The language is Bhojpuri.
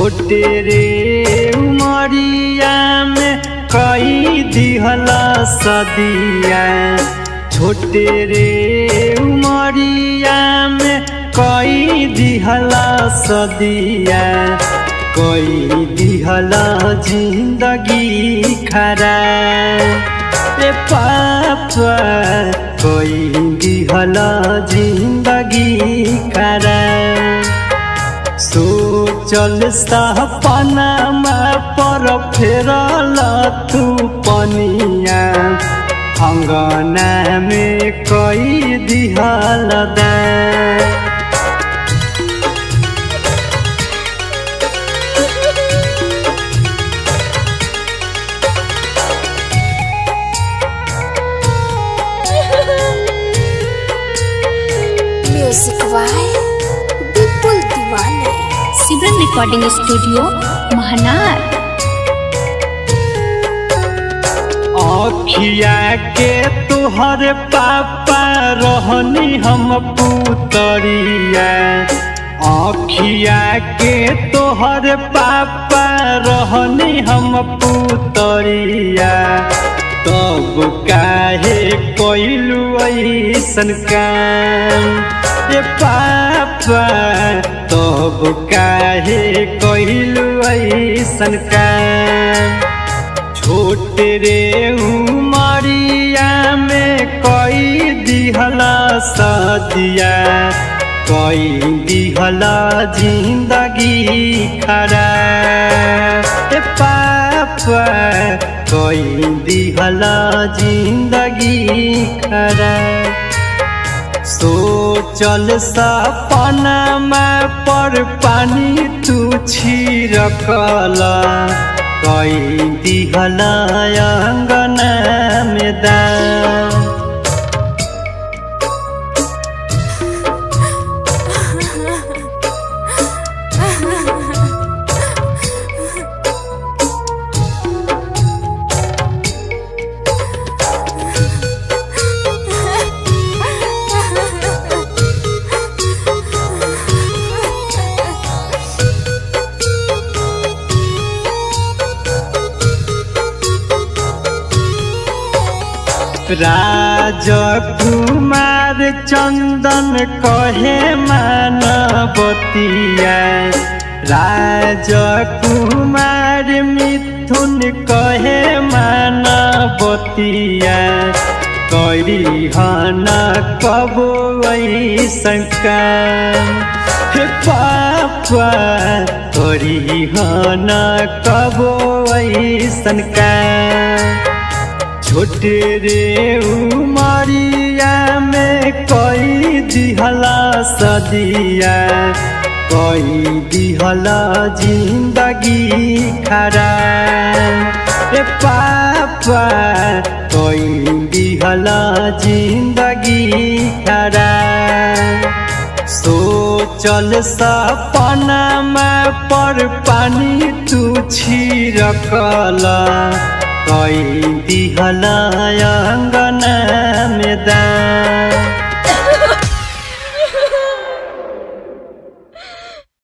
छोटे रे उमरिया में कई दिहला सदिया। छोटे रे उमरिया में कई दिहला सदिया। कोई दिहला जिंदगी खराब रे पापा, कोई दिहला जिंदगी खराब। सोचल सपनामा पर फेरल तू पनिया। अंगना में कई दिहल दा। म्यूजिक वाई विपुल दीवाने। Simran recording studio Mahnar. अखिया के तोहर पापा रहनी हम पुतरिया। अखिया के तोहर पापा रहनी हम पुतरिया। तब काहे कइलू ऐसन काम रे पापा, तब काहे कइलू ऐसन काम। छोटे रे उमरिया में कई दिहला सदिया। कई दिहला जिंदगी खराब रे पापा, कई दिहला जिंदगी खराब। सोचल सपनामा पर पानी तू छिड़कला। कई दिहला अंगना में दा। राजकुमार चंदन कहे मानवतिया। राजकुमार मिथुन कहे मानवतिया। करी हन कबो ऐसन काम हे पापा, करी हन कबो ऐसन काम। छोटे रे उमरिया में कई दिहला सदिया। कई दिहला जिंदगी खराब रे पापा, कई दिहला जिंदगी खराब। सोचल सपनामा पर पानी तू छिड़कला। कई दिहला अंगना में दा।